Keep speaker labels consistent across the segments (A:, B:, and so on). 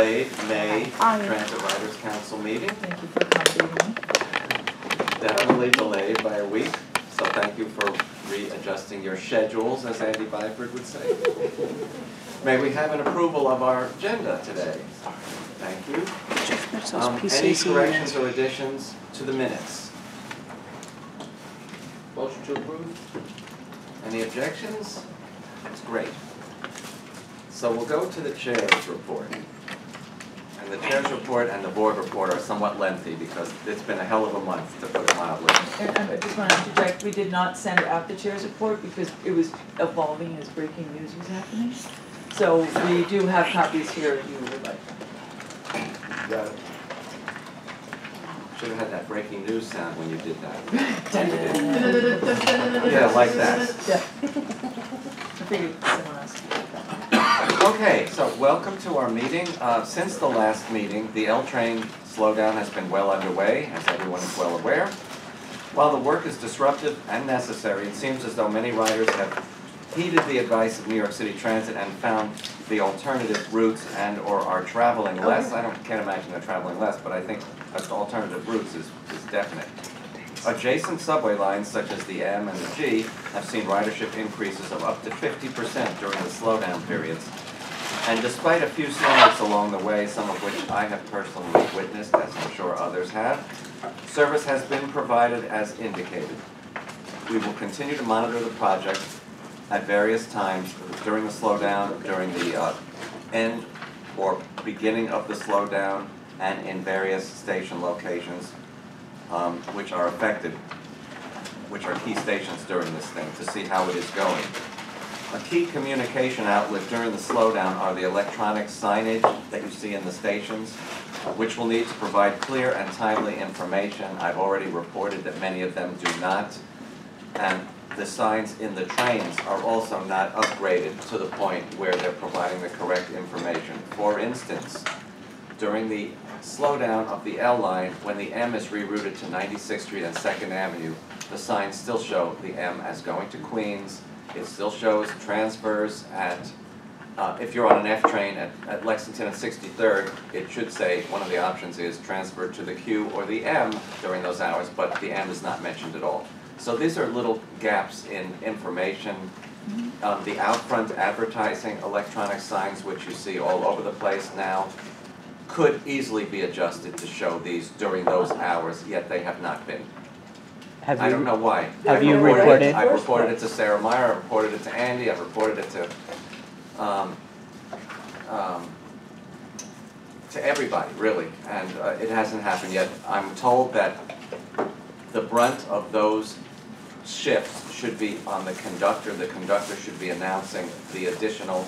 A: delayed May Transit Riders Council meeting.
B: Thank you for accommodating me.
A: Definitely delayed by a week, so thank you for readjusting your schedules, as Andy Byford would say. May we have an approval of our agenda today? Thank you. Any corrections or additions to the minutes?
C: Motion to approve.
A: Any objections? That's great. So we'll go to the chair's report. And the chair's report and the board report are somewhat lengthy because it's been a hell of a month, to put it mildly.
B: And I just want to interject, we did not send out the chair's report because it was evolving as breaking news was happening. So we do have copies here if you would like them.
C: Got it.
A: Should have had that breaking news sound when you did that.
B: Yeah,
A: Yeah, like that.
B: Yeah. I figured someone else could do that.
A: Okay, so welcome to our meeting. Since the last meeting, the L train slowdown has been well underway, as everyone is well aware. While the work is disruptive and necessary, it seems as though many riders have heeded the advice of New York City Transit and found the alternative routes and or are traveling less. I can't imagine they're traveling less, but I think alternative routes is definite. Adjacent subway lines such as the M and the G have seen ridership increases of up to 50% during the slowdown periods. And despite a few snags along the way, some of which I have personally witnessed, as I'm sure others have, service has been provided as indicated. We will continue to monitor the project at various times during the slowdown, during the end or beginning of the slowdown, and in various station locations which are affected, which are key stations during this thing, to see how it is going. A key communication outlet during the slowdown are the electronic signage that you see in the stations, which will need to provide clear and timely information. I've already reported that many of them do not, and the signs in the trains are also not upgraded to the point where they're providing the correct information. For instance, during the slowdown of the L line, when the M is rerouted to 96th Street and 2nd Avenue, the signs still show the M as going to Queens. It still shows transfers at, if you're on an F train at Lexington and 63rd, it should say one of the options is transfer to the Q or the M during those hours, but the M is not mentioned at all. So these are little gaps in information. The out front advertising electronic signs, which you see all over the place now, could easily be adjusted to show these during those hours, yet they have not been. I don't know why.
D: Have you reported?
A: I've reported it to Sarah Meyer, I've reported it to Andy, I've reported it to everybody, really, and it hasn't happened yet. I'm told that the brunt of those shifts should be on the conductor. The conductor should be announcing the additional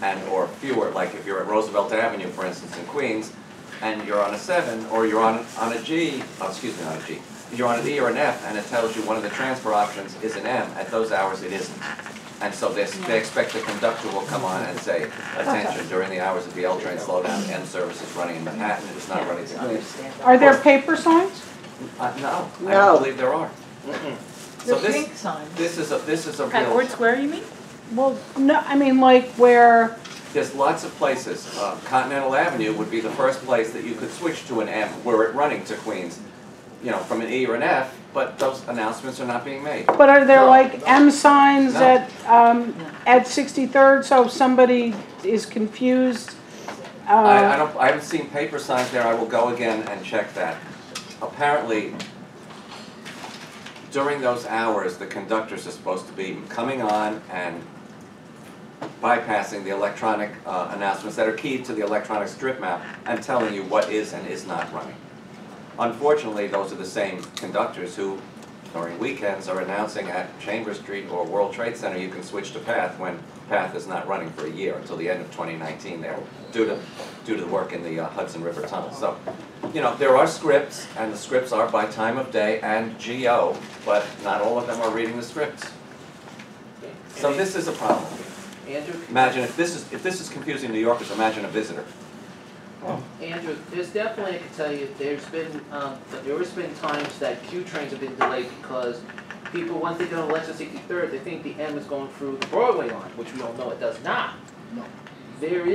A: and or fewer, like if you're at Roosevelt Avenue, for instance, in Queens, and you're on a 7, or you're on a G, oh, excuse me, not a G, you're on an E or an F, and it tells you one of the transfer options is an M. At those hours, it isn't. And so they expect the conductor will come on and say, attention, during the hours of the L train slowdown, M service is running in Manhattan, it is not running to Queens.
D: Are there paper signs?
A: No, I don't believe there are. So
B: The pink sign.
A: this is a
E: At
A: real.
E: Ord Square, you mean?
D: Well, no, I mean like where,
A: There's lots of places. Continental Avenue would be the first place that you could switch to an M were it running to Queens, you know, from an E or an F, but those announcements are not being made.
D: but are there
A: No.
D: like M signs
A: No.
D: at 63rd, so if somebody is confused?
A: I haven't seen paper signs there. I will go again and check that. Apparently, during those hours, the conductors are supposed to be coming on and bypassing the electronic announcements that are keyed to the electronic strip map and telling you what is and is not running. Unfortunately, those are the same conductors who, during weekends, are announcing at Chambers Street or World Trade Center you can switch to PATH when PATH is not running for a year, until the end of 2019 there, due to the work in the Hudson River Tunnel. So, you know, there are scripts, and the scripts are by time of day and GO, but not all of them are reading the scripts. So this is a problem.
C: Andrew?
A: Imagine if this is confusing New Yorkers, imagine a visitor.
C: Andrew, there's definitely, I can tell you, there has been times that Q trains have been delayed because people, once they go to Lexington 63rd, they think the M is going through the Broadway line, which we all know it does not.
E: No.
C: There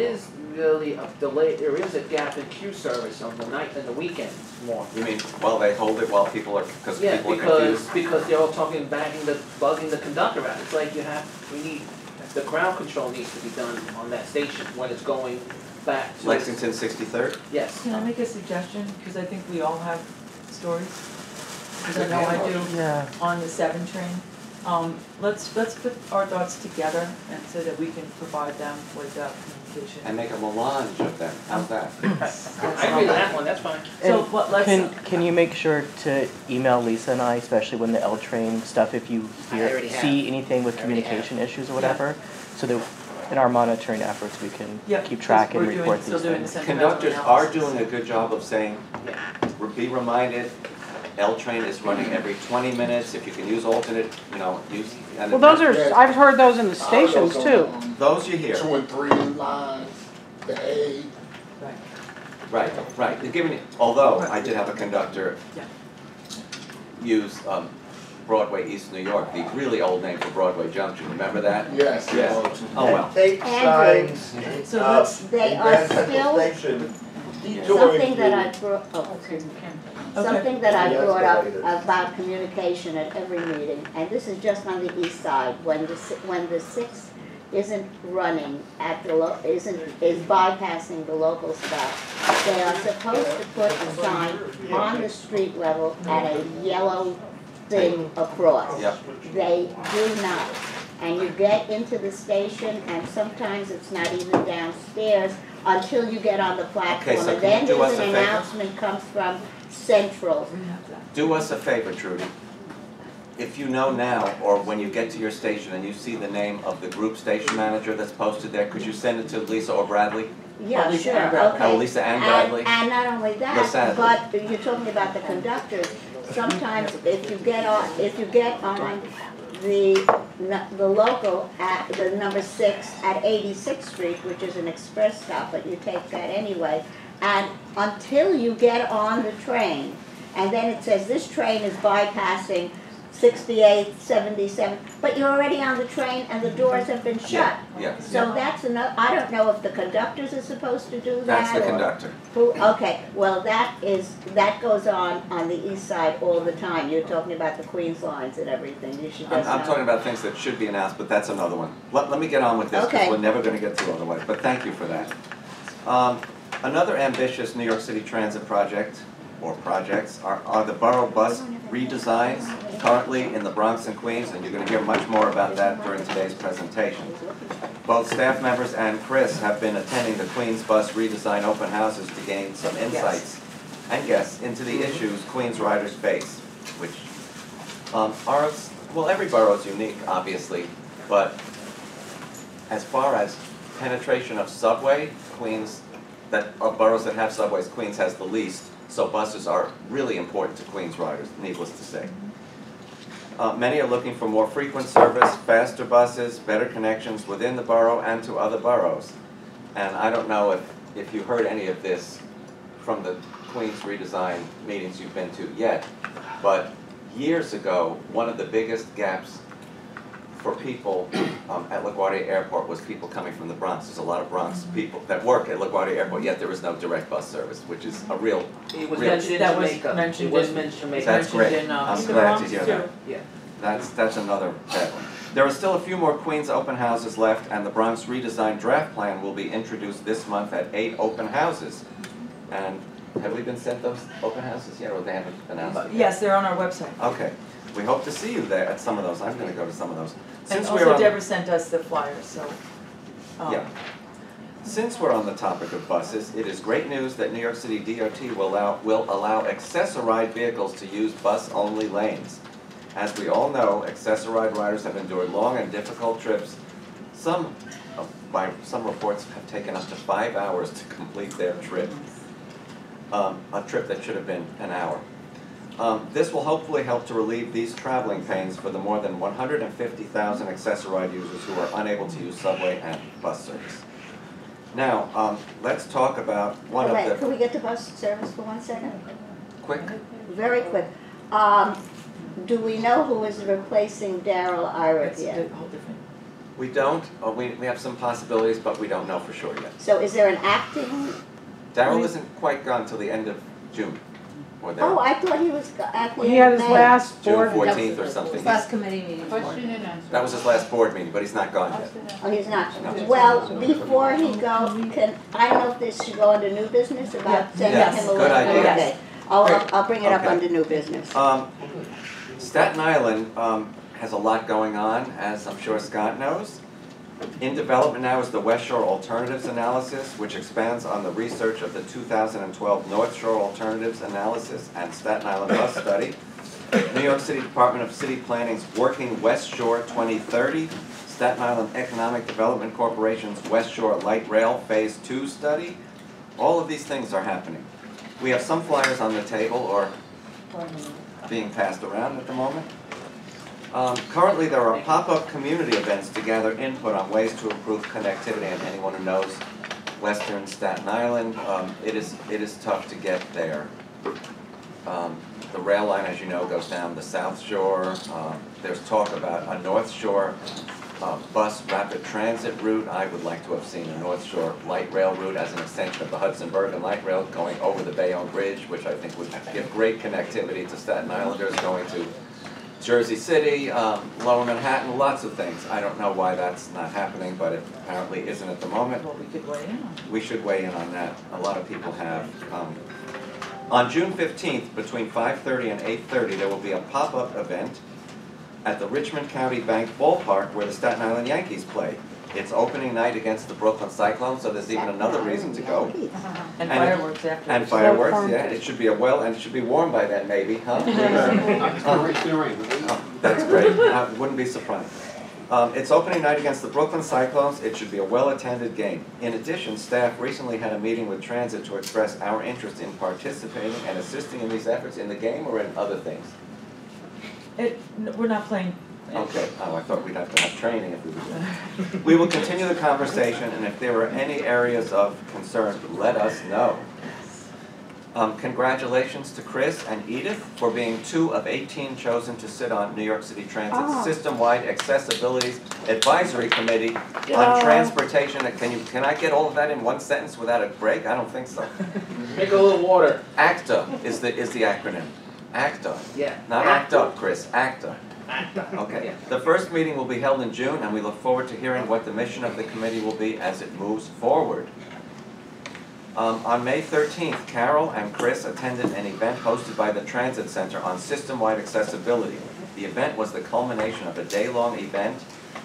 C: possibility of delay, there is a gap in queue service on the night and the weekend more.
A: You mean, well, they hold it while people are, because
C: Yeah,
A: people are confused?
C: because they're all talking, bugging the conductor out. It's like we need, the crowd control needs to be done on that station when it's going back to.
A: Lexington 63rd?
C: Yes.
B: Can I make a suggestion, because I think we all have stories, because I know I do,
E: Yeah.
B: on the 7 train. Let's put our thoughts together and so that we can provide them with communication.
A: And make a melange of them, how's that?
C: I agree with that one, that's fine.
B: So,
E: And
B: what, let's.
E: Can you make sure to email Lisa and I, especially when the L train stuff, if you
C: I already have.
E: see anything with
C: I already
E: communication issues or whatever, so that in our monitoring efforts, we can
B: Yep,
E: keep track and
B: we're doing-
E: report
B: still
E: these
B: doing the
E: things.
B: sentimental
A: Conductors are
B: analysis.
A: doing a good job of saying,
C: Yeah.
A: be reminded, L train is running every 20 minutes, if you can use alternate, use. and
D: Well, those are, I've heard those in the stations too.
A: Those you hear.
F: 2 and 3 lines, the A.
A: Right, right, they're giving it, although I did have a conductor
B: Yeah.
A: use Broadway East New York, the really old name for Broadway Junction, remember that?
F: Yes.
A: Yes. Oh, well.
G: Tape
H: Andrew.
G: signs,
B: So let's,
H: They
G: in
H: are
G: Grand Central
H: still
G: Station,
H: something that I brought,
B: okay.
H: something that I
G: Yes,
H: brought up
G: related.
H: about communication at every meeting, and this is just on the east side, when the 6 isn't running at the is bypassing the local stop. They are supposed to put a sign on the street level at a yellow thing across.
A: Yep.
H: They do not. And you get into the station, and sometimes it's not even downstairs until you get on the platform.
A: so
H: And
A: can
H: then
A: you do us
H: there's
A: a
H: an
A: favor?
H: announcement comes from Central.
B: We have that.
A: Do us a favor, Trudy. If you know now, or when you get to your station and you see the name of the group station manager that's posted there, could you send it to Lisa or Bradley?
H: Yeah,
B: Lisa
H: sure,
B: and Bradley.
H: okay.
A: Oh, Lisa and Bradley?
H: And not only that,
A: Lisa.
H: but you're talking about the conductors. Sometimes if you get on the local at the number 6 at 86th Street, which is an express stop, but you take that anyway, and until you get on the train, and then it says this train is bypassing 68, 77, but you're already on the train and the doors have been shut.
A: Yeah,
H: So that's another, I don't know if the conductors are supposed to do that.
A: that's the
H: or
A: conductor.
H: who, okay, well, that goes on the east side all the time. You're talking about the Queens lines and everything. You should
A: I'm
H: just know.
A: talking about things that should be announced, but that's another one. Let me get on with this, because
H: Okay.
A: we're never gonna get through otherwise, but thank you for that. Another ambitious New York City transit project, or projects, are the borough bus redesigns currently in the Bronx and Queens, and you're gonna hear much more about that during today's presentation. Both staff members and Chris have been attending the Queens bus redesign open houses to gain some insights and guests into the issues Queens riders face, which are, well, every borough is unique, obviously, but as far as penetration of subway, Queens, of boroughs that have subways, Queens has the least, so buses are really important to Queens riders, needless to say. Many are looking for more frequent service, faster buses, better connections within the borough and to other boroughs. And I don't know if you heard any of this from the Queens redesign meetings you've been to yet, but years ago, one of the biggest gaps for people at LaGuardia Airport was people coming from the Bronx. There's a lot of Bronx people that work at LaGuardia Airport, yet there is no direct bus service, which is a real,
C: It was
A: Really?
C: mentioned in
B: That was
C: Jamaica.
B: mentioned
C: It was
B: in-
C: mentioned in Jamaica.
A: That's great.
B: Mentioned in,
A: I'm
B: the
A: glad to
B: Bronx
A: hear
B: too.
A: that.
C: Yeah.
A: that's another bad one. There are still a few more Queens open houses left, and the Bronx redesign draft plan will be introduced this month at 8 open houses. And have we been sent those open houses yet, or they haven't announced it yet?
B: Yes, they're on our website.
A: Okay, we hope to see you there at some of those. I'm gonna go to some of those.
B: And
A: Since we're
B: also
A: on-
B: Deborah sent us the flyers, so.
A: Yeah. Since we're on the topic of buses, it is great news that New York City DOT will allow accessoride vehicles to use bus-only lanes. As we all know, accessoride riders have endured long and difficult trips. Some reports have taken up to 5 hours to complete their trip. A trip that should have been an hour. This will hopefully help to relieve these traveling pains for the more than 150,000 accessoride users who are unable to use subway and bus service. Now, let's talk about one of
H: Wait,
A: the...
H: can we get to bus service for 1 second?
A: Quick?
H: Very quick. Do we know who is replacing Daryl Irick
B: It's
H: yet?
B: a whole different.
A: We don't, we have some possibilities, but we don't know for sure yet.
H: So is there an acting?
A: Darrell isn't quite gone till the end of June, or there,
H: Oh, I thought he was at the
D: He
H: end
D: had
H: of
D: his
H: May.
D: last
A: June
D: board.
A: 14th or something.
G: Last committee meeting.
F: Question and answer.
A: That was his last board meeting, but he's not gone yet.
H: Oh, he's not.
A: No.
H: Well, before he goes, I don't know if this should go under new business
B: Yeah.
H: about sending
A: Yes,
H: him a
A: good
H: letter.
A: idea.
H: Okay. I'll bring it up
A: Okay.
H: under new business.
A: Staten Island has a lot going on, as I'm sure Scott knows. In development now is the West Shore Alternatives Analysis, which expands on the research of the 2012 North Shore Alternatives Analysis and Staten Island Bus Study. New York City Department of City Planning's Working West Shore 2030, Staten Island Economic Development Corporation's West Shore Light Rail Phase 2 study. All of these things are happening. We have some flyers on the table or being passed around at the moment. Currently, there are pop-up community events to gather input on ways to improve connectivity, and anyone who knows Western Staten Island, it is tough to get there. The rail line, as you know, goes down the South Shore. There's talk about a North Shore bus rapid transit route. I would like to have seen a North Shore light rail route as an extension of the Hudson Bergen Light Rail going over the Bayonne Bridge, which I think would give great connectivity to Staten Islanders going to Jersey City, Lower Manhattan, lots of things. I don't know why that's not happening, but it apparently isn't at the moment.
B: Well, we could weigh in on it.
A: We should weigh in on that. A lot of people have. On June 15th, between 5:30 and 8:30, there will be a pop-up event at the Richmond County Bank Ballpark where the Staten Island Yankees play. It's opening night against the Brooklyn Cyclones, so there's even another reason to go.
B: And
A: And-
B: fireworks after.
A: And fireworks, yeah, it should be and it should be warm by then maybe, huh? Oh, that's great, I wouldn't be surprised. It's opening night against the Brooklyn Cyclones. It should be a well-attended game. In addition, staff recently had a meeting with Transit to express our interest in participating and assisting in these efforts in the game or in other things.
B: We're not playing.
A: Okay, I thought we'd have to have training if we would do that. We will continue the conversation, and if there are any areas of concern, let us know. Congratulations to Chris and Edith for being 2 of 18 chosen to sit on New York City Transit's System-Wide Accessibility Advisory Committee on Transportation. Can I get all of that in one sentence without a break? I don't think so.
C: Make a little water.
A: ACTA is the acronym. ACTA.
C: Yeah.
A: Not ACT UP, Chris. ACTA. Okay. The first meeting will be held in June, and we look forward to hearing what the mission of the committee will be as it moves forward. On May 13th, Carol and Chris attended an event hosted by the Transit Center on system-wide accessibility. The event was the culmination of a day-long event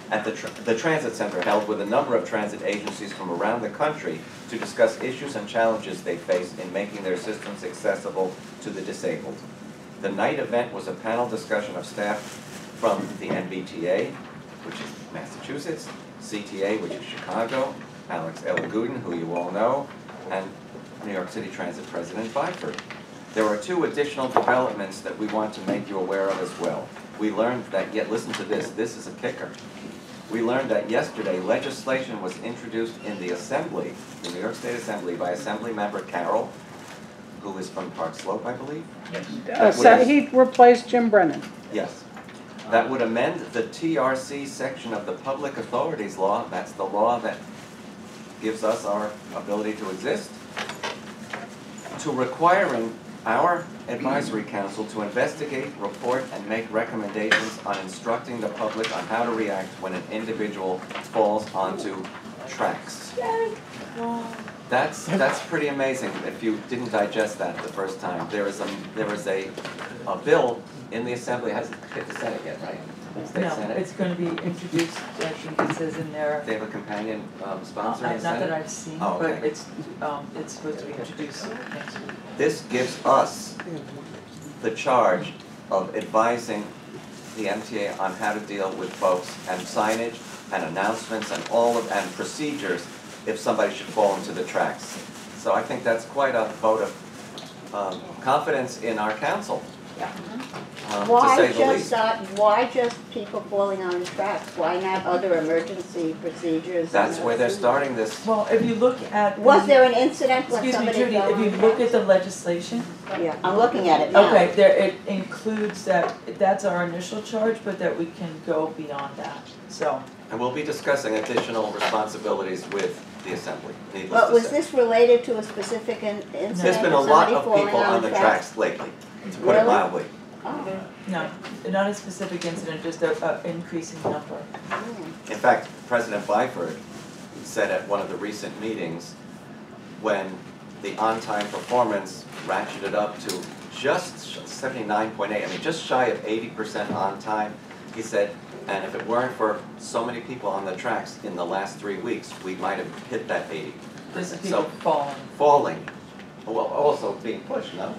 A: at the Transit Center held with a number of transit agencies from around the country to discuss issues and challenges they face in making their systems accessible to the disabled. The night event was a panel discussion of staff from the NBTA, which is Massachusetts, CTA, which is Chicago, Alex Elagudin, who you all know, and New York City Transit President Byford. There are 2 additional developments that we want to make you aware of as well. We learned that, listen to this is a kicker. We learned that yesterday legislation was introduced in the Assembly, the New York State Assembly, by Assembly Member Carroll, who is from Park Slope, I believe? Yes.
D: So he replaced Jim Brennan.
A: Yes. That would amend the TRC section of the Public Authorities Law. That's the law that gives us our ability to exist, to requiring our advisory council to investigate, report, and make recommendations on instructing the public on how to react when an individual falls onto tracks. That's pretty amazing if you didn't digest that the first time. There is a bill in the Assembly, it hasn't hit the Senate yet, right? State
B: No,
A: Senate?
B: it's going to be introduced, I think it says in there.
A: They have a companion sponsor in the
B: Not
A: Senate?
B: that I've seen,
A: Oh,
B: but
A: okay.
B: it's supposed to be introduced next week.
A: This gives us the charge of advising the MTA on how to deal with folks and signage and announcements and and procedures if somebody should fall into the tracks. So I think that's quite a vote of confidence in our council, to say the least.
H: Why just people falling on the tracks? Why not other emergency procedures?
A: That's where they're starting this.
B: Well, if you look at.
H: Was there an incident when
B: Excuse me,
H: somebody
B: Judy,
H: fell
B: if
H: on
B: you
H: the
B: look at
H: tracks?
B: the legislation,
H: Yeah, I'm looking at it now.
B: okay, it includes that's our initial charge, but that we can go beyond that. So
A: And we'll be discussing additional responsibilities with the assembly, needless
H: But
A: to
H: was
A: say.
H: this related to a specific incident?
A: There's been a
H: of
A: lot
H: somebody
A: of
H: falling
A: people on the tracks lately, to put it
H: Really?
A: mildly.
H: Oh.
B: No, not a specific incident, just a increasing number.
A: In fact, President Byford said at one of the recent meetings, when the on-time performance ratcheted up to just 79.8, I mean, just shy of 80% on time, he said, and if it weren't for so many people on the tracks in the last 3 weeks, we might have hit that 80.
B: This is
A: So-
B: people falling.
A: Falling, well, also being pushed, no?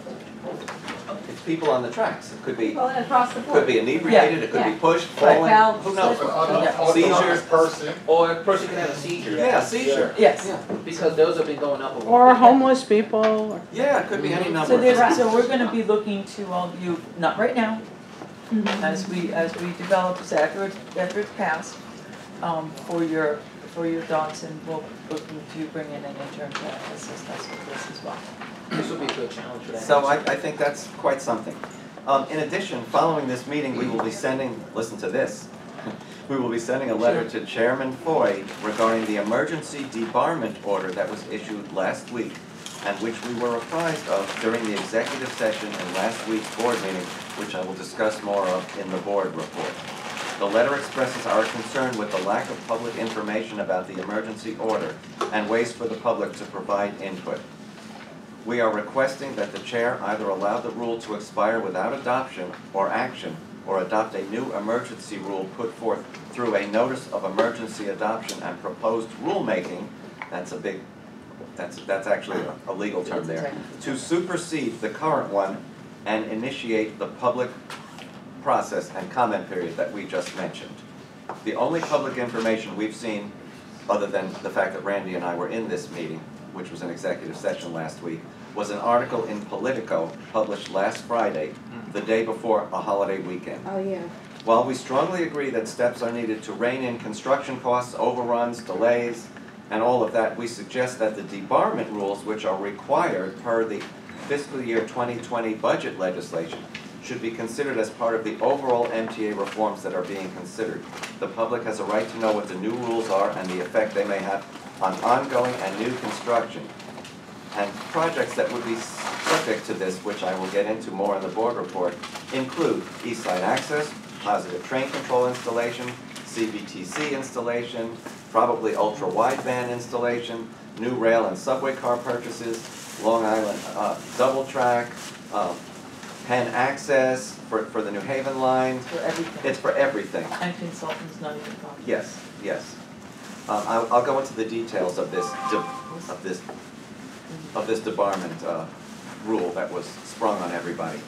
A: It's people on the tracks, it could be,
G: Falling across the board.
A: could be inebriated, it could be
G: Yeah.
A: pushed,
B: Right.
A: falling,
G: Now,
A: who knows?
F: An
B: Yeah.
F: unauthorized person.
C: Or a person can have a seizure.
A: Yeah, seizure.
B: Yes.
C: Because those have been going up a lot.
D: Or homeless people.
A: Yeah, it could be any number.
B: So there's, so we're gonna be looking to all of you, not right now, as we develop this after it's passed, for your thoughts, and we'll looking to bring in an intern to assist us with this as well.
C: This would be a good challenge for that.
A: So I think that's quite something. In addition, following this meeting, we will be sending, listen to this, we will be sending a letter to Chairman Foy regarding the emergency debarment order that was issued last week, and which we were apprised of during the executive session in last week's board meeting, which I will discuss more of in the board report. The letter expresses our concern with the lack of public information about the emergency order and ways for the public to provide input. We are requesting that the chair either allow the rule to expire without adoption or action, or adopt a new emergency rule put forth through a notice of emergency adoption and proposed rulemaking. That's a big, that's actually a legal term there. To supersede the current one and initiate the public process and comment period that we just mentioned. The only public information we've seen, other than the fact that Randy and I were in this meeting, which was an executive session last week, was an article in Politico published last Friday, the day before a holiday weekend.
H: Oh, yeah.
A: While we strongly agree that steps are needed to rein in construction costs, overruns, delays, and all of that, we suggest that the debarment rules, which are required per the fiscal year 2020 budget legislation, should be considered as part of the overall MTA reforms that are being considered. The public has a right to know what the new rules are and the effect they may have on ongoing and new construction. And projects that would be subject to this, which I will get into more in the board report, include East Side Access, positive train control installation, CBTC installation, probably ultra-wideband installation, new rail and subway car purchases, Long Island double track, Penn Access for the New Haven line.
B: For everything.
A: It's for everything.
B: And consultants, not even talking.
A: Yes, yes. I'll go into the details of this debarment rule that was sprung on everybody.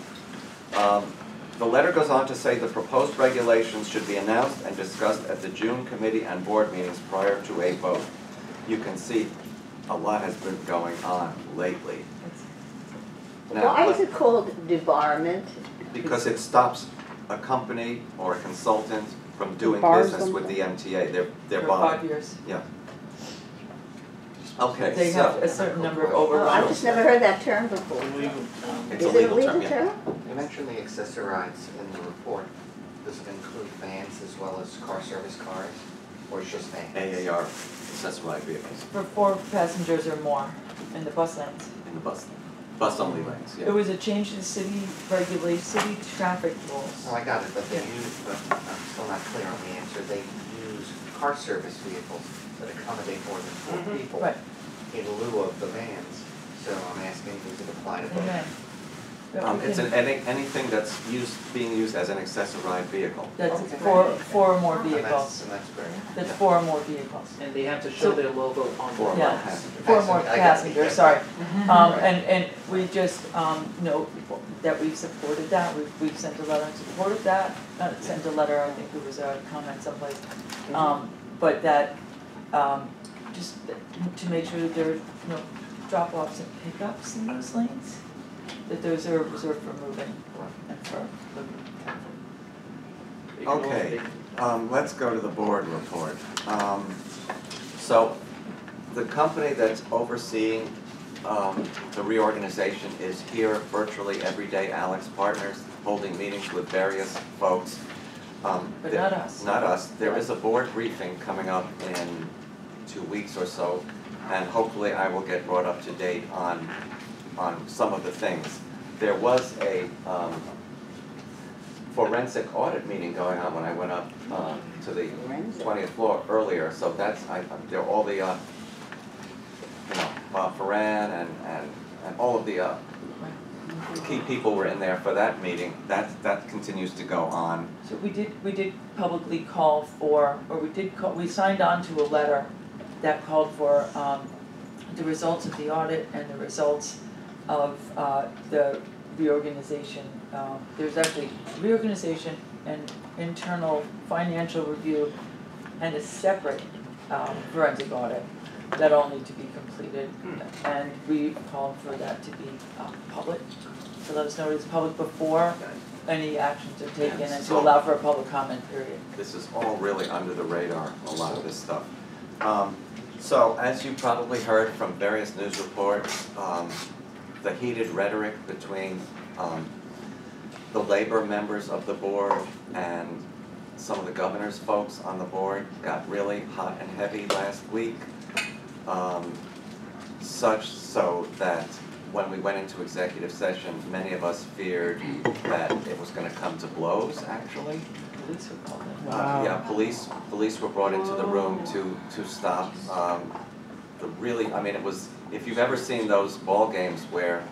A: The letter goes on to say the proposed regulations should be announced and discussed at the June committee and board meetings prior to a vote. You can see a lot has been going on lately. Now,
H: Why is it called debarment?
A: because it stops a company or a consultant from doing
D: Bars
A: business
D: them.
A: with the MTA. They're
B: For
A: barred.
B: 5 years.
A: Yeah. Okay,
B: They have a certain number of
H: Oh, I've
B: overruns.
H: just never heard that term before.
A: It's
H: Is
A: a
H: it a
A: legal
H: legal
A: term, yeah.
H: term?
I: You mentioned the accessorides in the report. Does it include vans as well as car service cars, or it's just vans?
A: AAR, accessorized vehicles,
B: For 4 passengers or more in the bus lanes.
A: in the bus only lanes,
B: It
A: yeah.
B: was a change to city city traffic rules.
I: Oh, I got it, but they
B: Yeah.
I: use, but I'm still not clear on the answer. They use car service vehicles that accommodate more than 4 people
B: Right,
I: in lieu of the vans. So I'm asking, does it apply to both?
B: amen. But we
A: It's
B: can-
A: anything that's being used as an accessorized vehicle.
B: That's
I: Okay.
B: 4 or more
I: And
B: vehicles.
I: that's great.
B: That's 4 or more vehicles.
C: And they have to show
B: So-
C: their logo on
A: For
C: the
B: Yeah.
A: more passengers.
B: 4 more
I: I got it.
B: passengers, sorry.
I: Right.
B: And we just, know that we've supported that, we've sent a letter in support of that, sent a letter, I think it was a comment someplace. But that, just to make sure that there are no drop-offs and pickups in those lanes, that those are reserved for moving and for
A: Okay, let's go to the board report. So, the company that's overseeing the reorganization is here virtually every day, Alex Partners, holding meetings with various folks.
B: But not us.
A: Not us. There is a board briefing coming up in 2 weeks or so, and hopefully I will get brought up to date on some of the things. There was a forensic audit meeting going on when I went up to the 20th floor earlier, so that's, there all the, Ferran and all of the key people were in there for that meeting. That continues to go on.
B: So we did publicly call for, or we signed on to a letter that called for the results of the audit and the results of the reorganization. There's actually reorganization and internal financial review and a separate forensic audit that all need to be completed. And we called for that to be public, to let us know it's public before any actions are taken and to allow for a public comment period.
A: This is all really under the radar, a lot of this stuff. So as you probably heard from various news reports, the heated rhetoric between the labor members of the board and some of the governor's folks on the board got really hot and heavy last week. Such so that when we went into executive session, many of us feared that it was going to come to blows, actually.
B: Police were called in.
A: Yeah, police were brought into the room to stop. It was, if you've ever seen those ball games where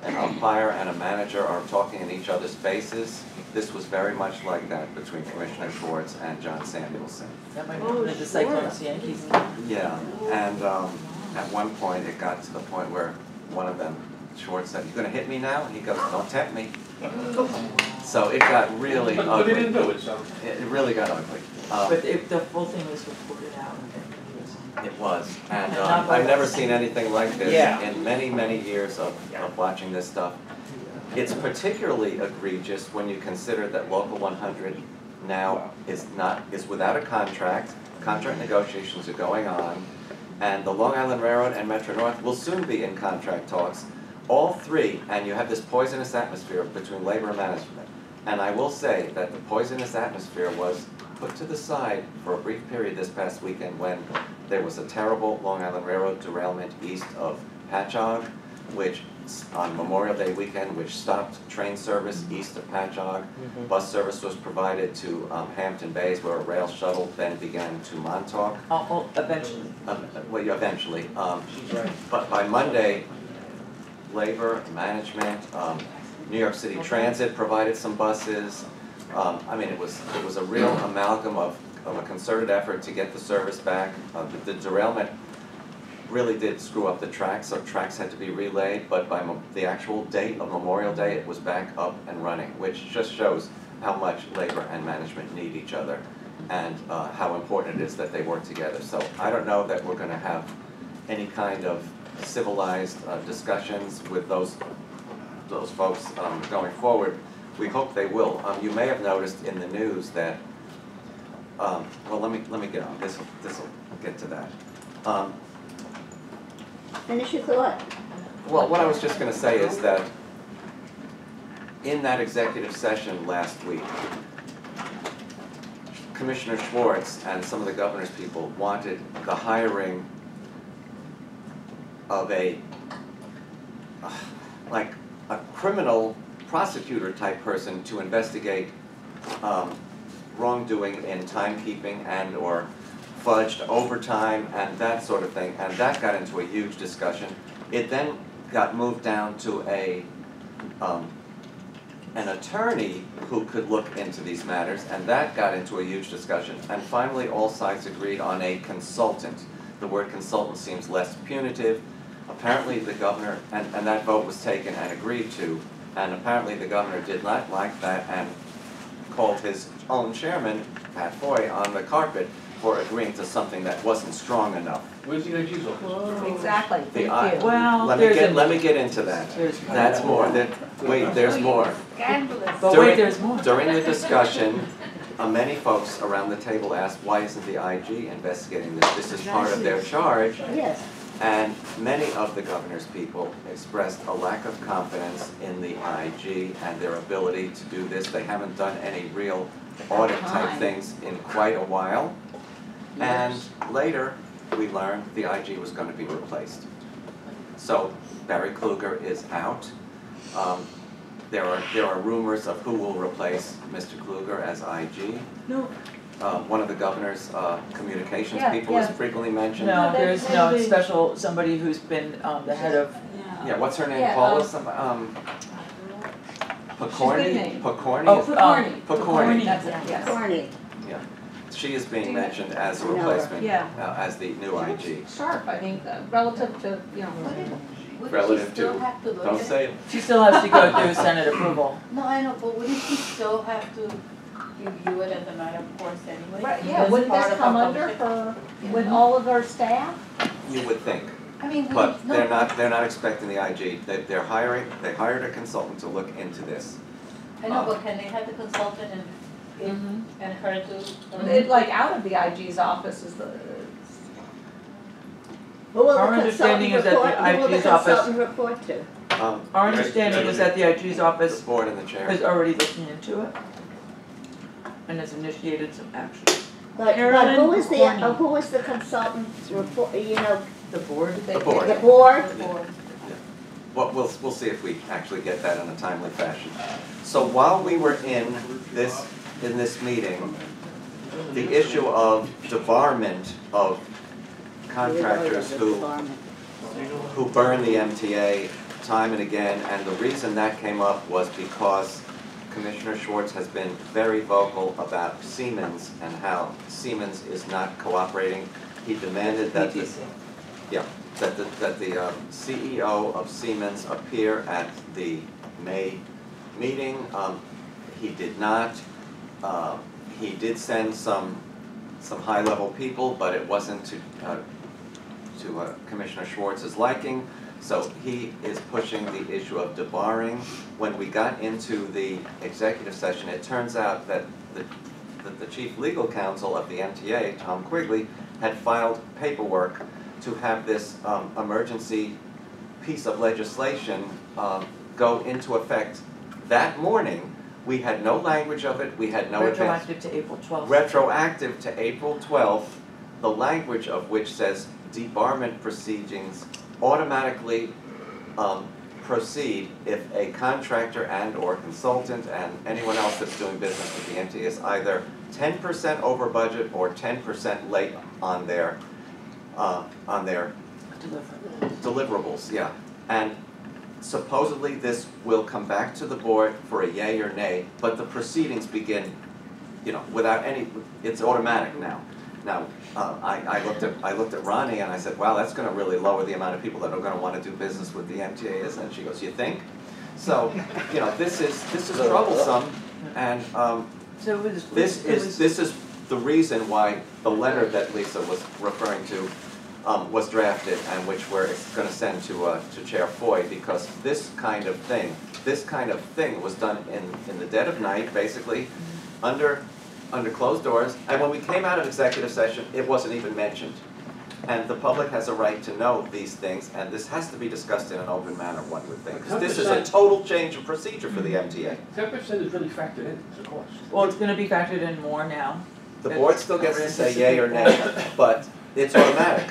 A: an umpire and a manager are talking in each other's faces, this was very much like that between Commissioner Schwartz and John Samuelson.
B: That might be the Cyclones Yankees.
A: Yeah, and at one point it got to the point where one of them, Schwartz, said, "You gonna hit me now?" And he goes, "Don't tempt me." So it got really ugly.
G: But they didn't do it, so.
A: It really got ugly.
B: But the full thing was reported out.
A: It was, and
B: Not by
A: I've never
B: us.
A: seen anything like this
E: Yeah.
A: in many, many years of watching this stuff. It's particularly egregious when you consider that Local 100 now is without a contract. Contract negotiations are going on, and the Long Island Railroad and Metro North will soon be in contract talks. All three, and you have this poisonous atmosphere between labor and management. And I will say that the poisonous atmosphere was put to the side for a brief period this past weekend when there was a terrible Long Island Railroad derailment east of Patchogue, which on Memorial Day weekend, which stopped train service east of Patchogue. Bus service was provided to Hampton Bays, where a rail shuttle then began to Montauk.
B: Eventually.
A: Eventually. But by Monday, labor, management, New York City Transit provided some buses. It was a real amalgam of a concerted effort to get the service back. The derailment really did screw up the tracks, so tracks had to be relayed, but by the actual date of Memorial Day, it was back up and running, which just shows how much labor and management need each other and how important it is that they work together. So I don't know that we're going to have any kind of civilized discussions with those folks going forward. We hope they will. You may have noticed in the news that, let me get on. This will get to that.
H: Finish your thought.
A: Well, what I was just going to say is that in that executive session last week, Commissioner Schwartz and some of the governor's people wanted the hiring of a criminal prosecutor type person to investigate wrongdoing in timekeeping and or fudged overtime and that sort of thing, and that got into a huge discussion. It then got moved down to an attorney who could look into these matters, and that got into a huge discussion. And finally, all sides agreed on a consultant. The word consultant seems less punitive. Apparently the governor, and that vote was taken and agreed to, and apparently the governor did not like that and called his own chairman, Pat Foy, on the carpet for agreeing to something that wasn't strong enough.
G: Where's the IG's office?
H: Exactly.
B: Well,
A: Let me get into that. That's more. Wait, there's more.
B: But wait, there's more.
A: During the discussion, many folks around the table asked, why isn't the IG investigating this? This is part of their charge.
H: Yes.
A: And many of the governor's people expressed a lack of confidence in the IG and their ability to do this. They haven't done any real audit type things in quite a while. And later, we learned the IG was gonna be replaced. So Barry Kluger is out. There are rumors of who will replace Mr. Kluger as IG.
B: No.
A: One of the governor's communications
D: Yeah,
A: people is
D: yeah.
A: frequently mentioned.
B: No, there's no
D: maybe-
B: special, somebody who's been the head of,
A: Yeah, what's her name,
D: Yeah,
A: Paula,
D: good
A: Picorni?
D: name.
A: Picorni?
B: oh,
D: Picorni.
A: Picorni.
D: That's it, yes.
H: Corny.
A: She is being mentioned as a
H: No.
A: replacement,
D: Yeah.
A: as the new IG.
D: Sharp, I think, relative to, you know.
A: Relative to, don't say it.
B: She still has to go through Senate approval.
J: No, I know, but wouldn't she still have to review it as a matter of course anyway?
D: Right, yeah,
J: As
D: wouldn't
J: part
D: this
J: of
D: come
J: our
D: under
J: function?
D: her, with all of our staff?
A: You would think,
J: I mean,
A: but
J: no,
A: they're not expecting the IG. They hired a consultant to look into this.
J: I know, but can they have the consultant and her to?
D: It, like, out of the IG's office is the,
H: Who will
B: Our
H: the
B: understanding
H: consultant
B: is that the
H: report, who will the
B: IG's office-
H: consultant report to?
B: Our understanding is that the IG's
A: The
B: office
A: board and the chair.
B: is already looking into it and has initiated some action.
H: But
B: Carolyn
H: who is the consultant's report, you know,
B: The board?
A: The board.
H: the board?
A: Well, we'll see if we actually get that in a timely fashion. So while we were in this meeting, the issue of debarment of contractors who burn the MTA time and again, and the reason that came up was because Commissioner Schwartz has been very vocal about Siemens and how Siemens is not cooperating. He demanded that the CEO of Siemens appear at the May meeting. He did not. He did send some high-level people, but it wasn't to Commissioner Schwartz's liking. So he is pushing the issue of debarring. When we got into the executive session, it turns out that the chief legal counsel of the MTA, Tom Quigley, had filed paperwork to have this emergency piece of legislation go into effect that morning. We had no language of it, we had no advance.
B: Retroactive to April 12th.
A: Retroactive to April 12th, the language of which says debarment proceedings automatically proceed if a contractor and or consultant and anyone else that's doing business with the MTA is either 10% over budget or 10% late on their deliverables, yeah. And supposedly this will come back to the board for a yay or nay, but the proceedings begin, you know, without any, it's automatic now. Now, I looked at Ronnie and I said, wow, that's gonna really lower the amount of people that are gonna wanna do business with the MTA, and she goes, you think? So, you know, this is troublesome, and
B: So it was.
A: this is the reason why the letter that Lisa was referring to was drafted and which we're gonna send to Chair Foy, because this kind of thing was done in the dead of night, basically, under closed doors, and when we came out of executive session, it wasn't even mentioned. And the public has a right to know these things, and this has to be discussed in an open manner, one would think. 'Cause this is a total change of procedure for the MTA.
G: 10% is really factored in, it's a cost.
B: Well, it's gonna be factored in more now.
A: The board still gets to say yay or nay, but it's automatic.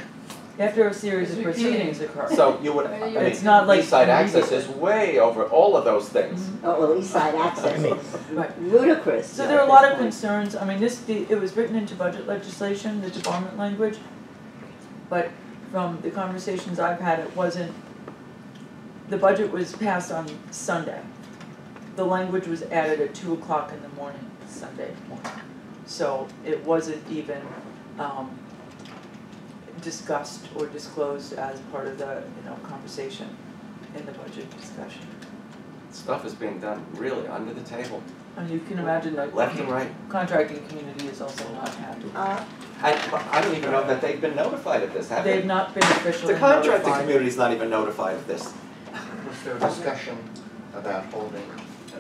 B: After a series of proceedings occur.
A: So you would, I mean,
B: It's not like
A: East Side Access
B: immediately.
A: is way over all of those things.
H: Oh, well, East Side Access is
B: Right.
H: ludicrous.
B: So there are a lot of concerns, I mean, it was written into budget legislation, the debarment language, but from the conversations I've had, it wasn't, the budget was passed on Sunday. The language was added at 2 o'clock in the morning, Sunday morning. So it wasn't even discussed or disclosed as part of the, conversation in the budget discussion.
A: Stuff is being done really under the table,
B: And you can imagine that
A: left and right.
B: contracting community is also not happy.
A: I don't even know that they've been notified of this, have they?
B: They've not been officially
A: The
B: notified.
A: contracting community's not even notified of this.
I: Was there a discussion about holding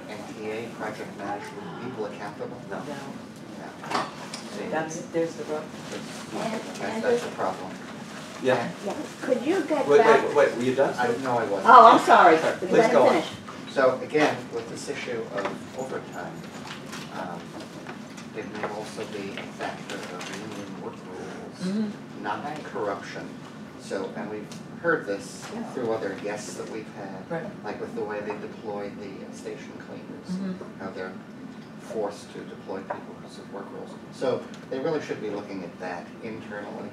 I: MTA project management people accountable?
A: No.
B: No,
I: No.
B: there's the rub.
I: That's a problem.
A: Yeah?
H: Yeah, could you get
A: Wait,
H: back?
A: were you done?
I: No, I wasn't.
H: Oh, I'm sorry,
A: Sorry,
H: because
A: please
H: I
A: go on.
H: didn't finish.
I: So again, with this issue of overtime, it may also be a factor of union work rules, not corruption. So, and we've heard this through other guests that we've had,
B: Right.
I: like with the way they deploy the station cleaners, how they're forced to deploy people because of work rules. So they really should be looking at that internally.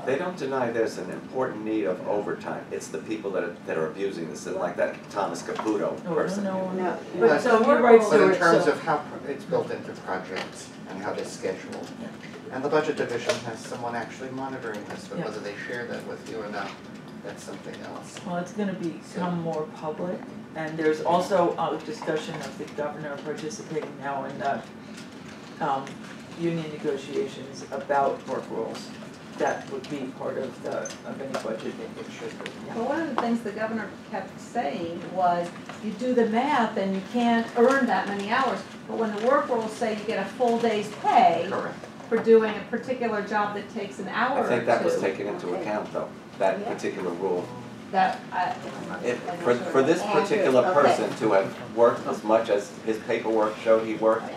A: They don't deny there's an important need of overtime. It's the people that are abusing this, like that Thomas Caputo person.
H: No.
B: But so you're right,
I: But in
B: Stuart,
I: terms
B: so,
I: of how it's built into projects and how they're scheduled. And the budget division has someone actually monitoring this, but
B: Yeah.
I: whether they share that with you or not, that's something else.
B: well, it's gonna become more public, and there's also a discussion of the governor participating now in the, union negotiations about work rules. That would be part of any budget.
I: It should be.
J: Well, one of the things the governor kept saying was, you do the math and you can't earn that many hours. But when the work rules say you get a full day's pay
A: Correct.
J: for doing a particular job that takes an hour
A: I
J: or
A: think that was
J: two,
A: taken into account though, that
J: Yeah.
A: particular rule.
J: that,
A: For this particular person to have worked as much as his paperwork showed he worked,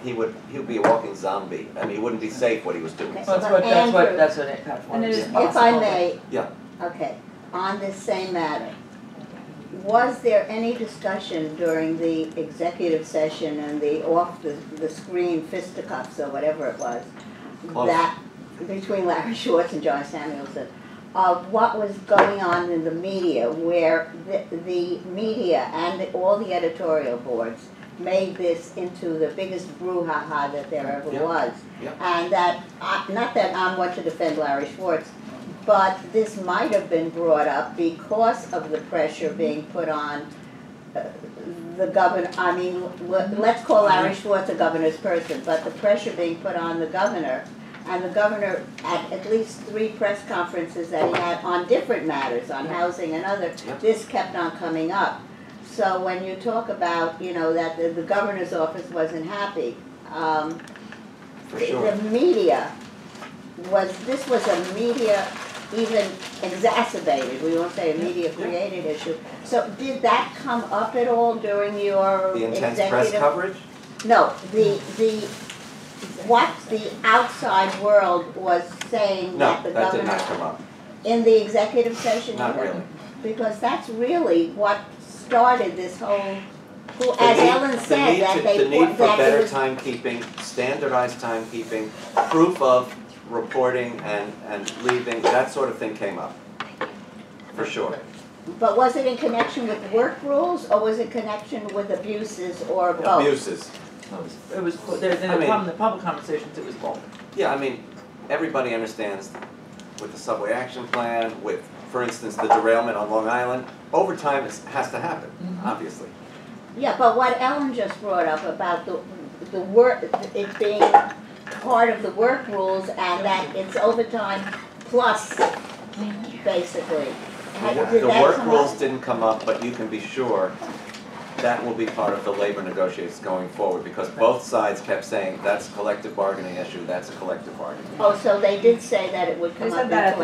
A: he would be a walking zombie. I mean, he wouldn't be safe what he was doing.
H: Okay.
B: Well,
H: Andrew,
B: that's what it Pat
J: And it
B: wanted
J: is
B: to-
H: If I may.
A: Yeah.
H: Okay, on this same matter, was there any discussion during the executive session and the off-the-screen fisticuffs or whatever it was,
A: Close.
H: that, between Larry Schwartz and John Samuelson, of what was going on in the media, where the media and all the editorial boards made this into the biggest brouhaha that there ever
A: Yeah.
H: was?
A: Yeah.
H: And that, not that I'm one to defend Larry Schwartz, but this might have been brought up because of the pressure being put on the governor. I mean, let's call Larry Schwartz a governor's person, but the pressure being put on the governor, and the governor at least 3 press conferences that he had on different matters, on housing and other,
A: Yep.
H: this kept on coming up. So when you talk about, that the governor's office wasn't happy,
A: For sure.
H: the media this was a media even exacerbated, we won't say a media created issue. So did that come up at all during your
A: The intense
H: executive?
A: press coverage?
H: No, what the outside world was saying
A: No,
H: that the
A: that did not
H: governor,
A: come up.
H: in the executive session?
A: Not
H: either?
A: really.
H: Because that's really what started this whole,
A: The
H: as
A: need-
H: Ellen said, that they,
A: The need for
H: that it
A: better
H: was.
A: timekeeping, standardized timekeeping, proof of reporting and leaving, that sort of thing came up. For sure.
H: But was it in connection with work rules, or was it connection with abuses, or both?
A: Abuses.
B: It was, in the public conversations, it was both.
A: Yeah, I mean, everybody understands with the subway action plan, with, for instance, the derailment on Long Island, overtime has to happen, obviously.
H: Yeah, but what Ellen just brought up about the work, it being part of the work rules, and that it's overtime plus, basically. Did
A: The
H: that
A: work
H: come
A: rules
H: up?
A: didn't come up, but you can be sure that will be part of the labor negotiations going forward, because both sides kept saying, that's a collective bargaining issue, that's a collective bargaining issue.
H: Oh, so they did say that it would come
J: They
H: up
J: said that at
H: in